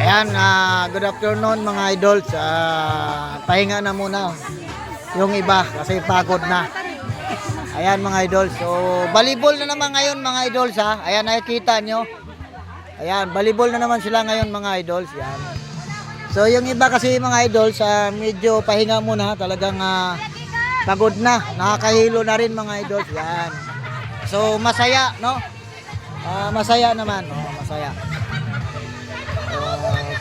Ayan, good afternoon mga idols. Pahinga na muna yung iba kasi pagod na. Ayan mga idols. So, volleyball na naman ngayon mga idols ha. Ayan, nakikita nyo. Ayan, volleyball na naman sila ngayon mga idols. Ayan. So, yung iba kasi mga idols, medyo pahinga muna. Talagang pagod na. Nakakahilo na rin mga idols. Ayan. So, masaya, no? Masaya naman. Masaya.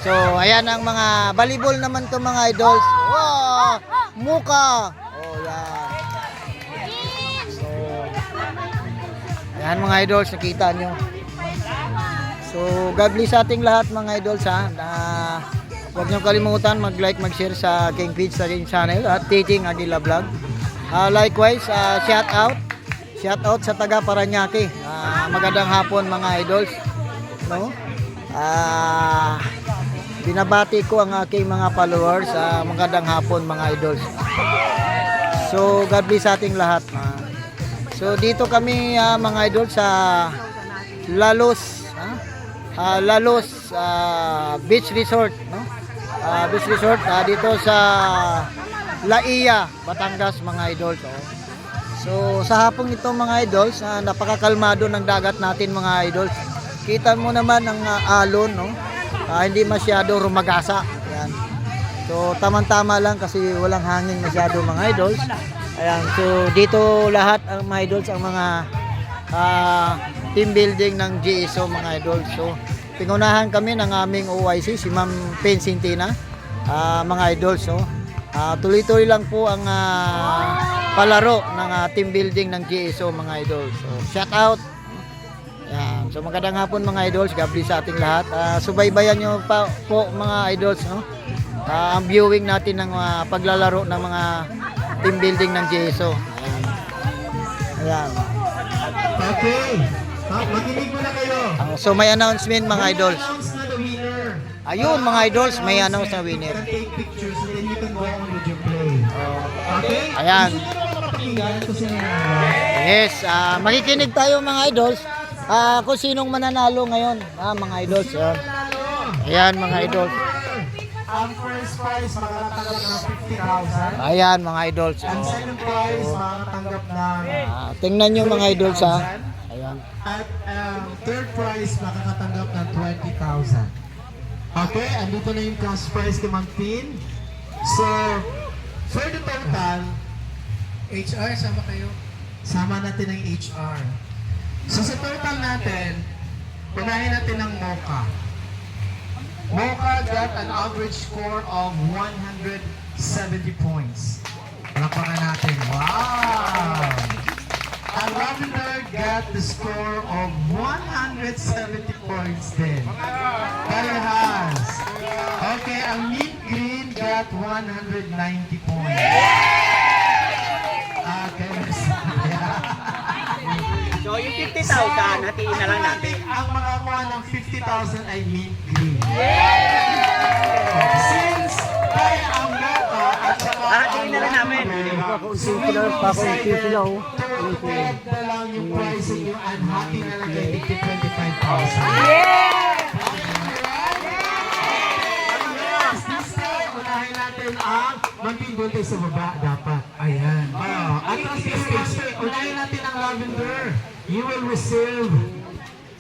So, ayan ang mga volleyball naman to mga idols. Wow! Muka! Oh, yan. So, ayan mga idols, nakita nyo. So, God bless sa ating lahat mga idols ha. Huwag nyo kalimutan mag-like, mag-share sa King Feeds sa aking channel at Titing Aguila Vlog. Likewise, shout out sa taga Paranaque. Magandang hapon mga idols. No? Binabati ko ang aking mga followers. Magandang hapon mga idols. So God bless sa ating lahat. So dito kami mga idols sa Lalos Beach Resort, no? Beach Resort dito sa Laia, Batangas mga idols. So sa hapong ito mga idols, napakakalmado ng dagat natin mga idols. Kita mo naman ang alon, no? Hindi masyado rumagasa. Ayan. So tamang-tama lang kasi walang hangin masyado mga idols. Ayan. So dito lahat ang mga idols ang mga team building ng GSO mga idols. So pingunahan kami ng aming OIC si Ma'am Pensintina mga idols. So tuloy-tuloy lang po ang palaro ng team building ng GSO mga idols. So shout out. Yan. So magandang hapon mga idols, God bless sa ating lahat. Subaybayan nyo pa po mga idols, no? Ang viewing natin ng paglalaro ng mga team building ng GSO. Ayan. Ayan. Okay. Makinig muna kayo. So may announcement mga idols. Announce na the winner. Ayun mga idols, may announce na winner. You can take pictures and then you can go on with your play. Okay? Ayan. Sino naman napakinggan kung sino Yes, makikinig tayo mga idols. Kung sinong mananalo ngayon, mga idols. Ayan mga idols. Ang first prize makakatanggap ng 50,000. Ayan mga idols. Ang second prize makakatanggap ng Tingnan nyo mga idols ha. Ayan. at ang third prize makakatanggap ng 20,000. Okay, andito na yung cash prize kay Ma'am Pin. So, for the total, HR, sama kayo? Sama natin ang HR. So sa total natin, unahin natin ang Mocha. Mocha got an average score of 170 points. Palakpakan natin. Wow! Ang Lavender got the score of 170 points din. Parehas. Okay, ang Mint Green got 190 points. Okay, So yung 50,000, hatiin na lang natin. Ang makakuha ng 50,000 ay Mint Green. Since kaya ang Mocha at saka Hatiin na lang namin. Third na lang yung price nyo and hati na lang kayo 25,000. This time, unahin natin ang magpindol tayo sa baba dapat. Ayan. At ang stage, unahin natin ang Lavender. You will receive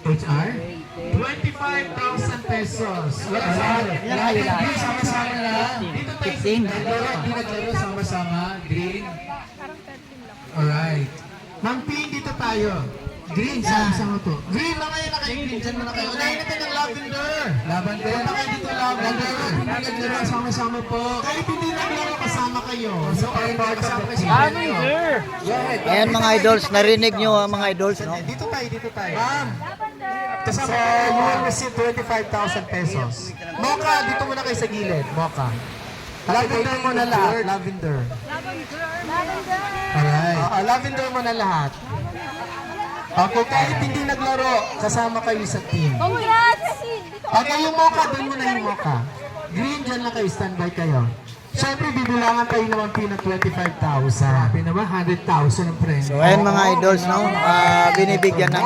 HR 25,000 pesos. Green, sama-sama na. Dito tayo. Naglaro, sama-sama. Green. Alright. Ma'am Pin, dito tayo. Green, sama-sama to. Green na kayo, naka-green. Diyan muna kayo. Unahin natin ang Lavender. Lavender. Punta kayo dito, Lavender. Naglaro, sama-sama po. Kahit hindi naglaro, kasama kayo. So, kasama kayo. Lavender. Ayan mga idols, narinig nyo mga idols, no? Dito tayo, dito tayo. Ma'am, kasama you will receive 25,000 pesos. Mocha, dito muna kayo sa gilid. Mocha. Lavender mo na lahat. Lavender. Alright. Lavender mo na lahat. Okay, kahit hindi naglaro, kasama kayo sa team. Congrats! Okay, yung Mocha, doon muna yung Mocha. Green, dyan lang kayo, standby kayo. Siyempre, bibilangan kayo naman ng 25,000. Sabi naman, 100,000 ang premyo. So ayan mga idols, no? Binibigyan ng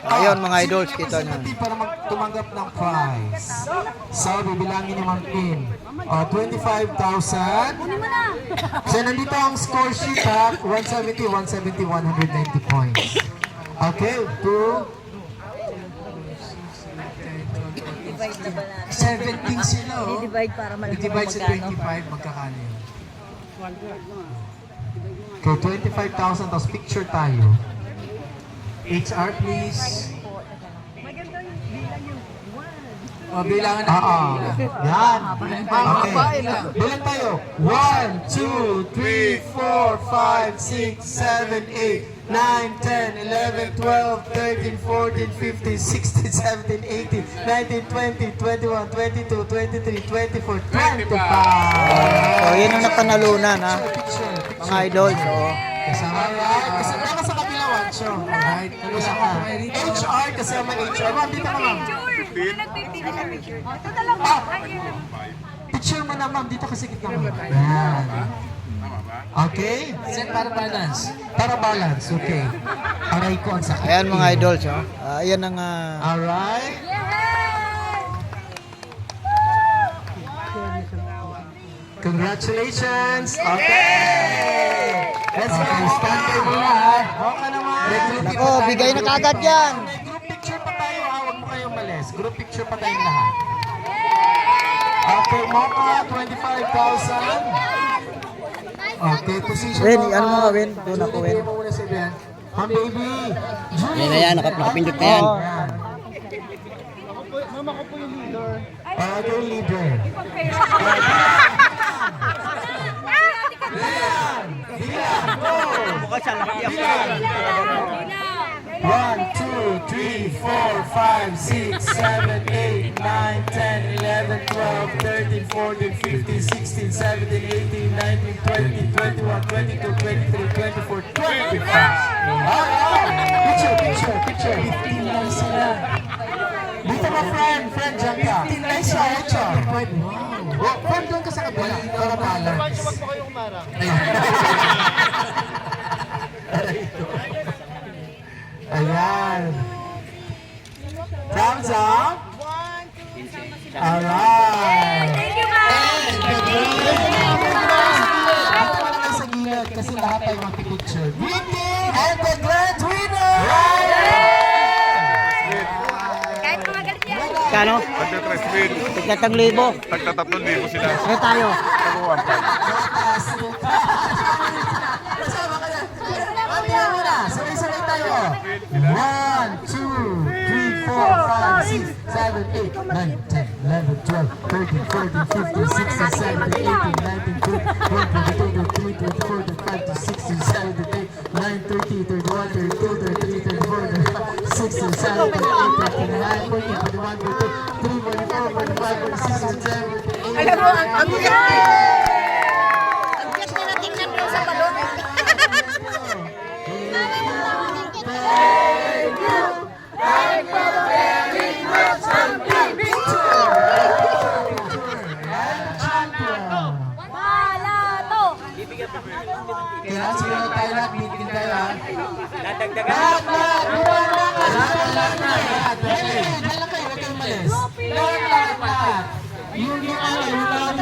Ayun mga idols, kita nyo. Para tumanggap ng prize. So, bibilangin ni Ma'am Pin. 25,000. So, nandito ang score sheet ha. 170, 170, 190 points. Okay, 17 sila, oh. Divide para malaman I-divide sa 25, magkakano yun? Okay, 25,000, tapos picture tayo. HR, please. Bilangan na. Yan. Okay. Bilang tayo. 1, 2, 3, 4, 5, 6, 7, 8, 9, 10, 11, 12, 13, 14, 15, 16, 17, 18, 19, 20, 21, 22, 23, 24, 25. So, yun ang napanalunan, ha? Picture. Mga idols, so. Kasama sa kabilawan, show. Alright. Kasama. HR, kasama HR. Ma'am, dito ka, ma'am. Picture mo na, ma'am. Dito kasi kita, ma'am. Yan. Okay? Para balance. Para balance, okay. Aray ko ang sakit. Ayan mga idols, oh. Ayan ang... Alright. Congratulations! Okay! Let's go! Stand kayo muna, ha? Okay naman! Nako, bigay na kagad yan! Group picture pa tayo, ha? Huwag mo kayong malis. Group picture pa tayong lahat. Okay, Mocha, 25,000. Okay, position Win, Mocha. ano mga Win? Doon ako, Win. Bigay mo muna sa event. Ma'am, baby! Yan na yan, nakapindot na yan. Yan. Okay, leader. Mukha siya laki ako. 1, 2, 3, 4, 5, 6, 7, 8, 9, 10, 11, 12, 13, 14, 15, 16, 17, 18, 19, 20, 21, 22, 23, 24, 25. Picture. 15 lang sila. Dito ka, friend, dyan ka. 15 lang siya, HR. Wow. Friend, doon ka sa kabila. Para balance. Ayan. Thumbs up. Alright. Thank you, ma'am. Sa gilid kasi lahat tayo mag-picture. And the grand winner! Kahit mga galit yan. Kano? Pagka-3 Tiglatang libo. tagta-3,000 sila. Ano tayo? Taguan pa. Kasama ka na. Mamaya mo na. Sabay-sabay tayo. 1, 2, 3, 4, 5, 6, 7, 8, 9, 10, 11, 12, 13, 14, 15, 16, 17, 18, 19, 20, 21, 22, 23, 24, 25, 26, 27, 28, 9, 30, 31, 32, 33, 34, 36, 37, 38, 39, 40, 41, 42, 43, 44, 45, 46, 47, 48. Alam mo, ang bigat! Ang bigat nila tingnan doon sa balon. Malato! Kaya siguro tayo lahat, meeting tayo ha. Dadagdagan. Lahat! Lahat! Dali, dala kayo, huwag kayong malis. Lahat! Yung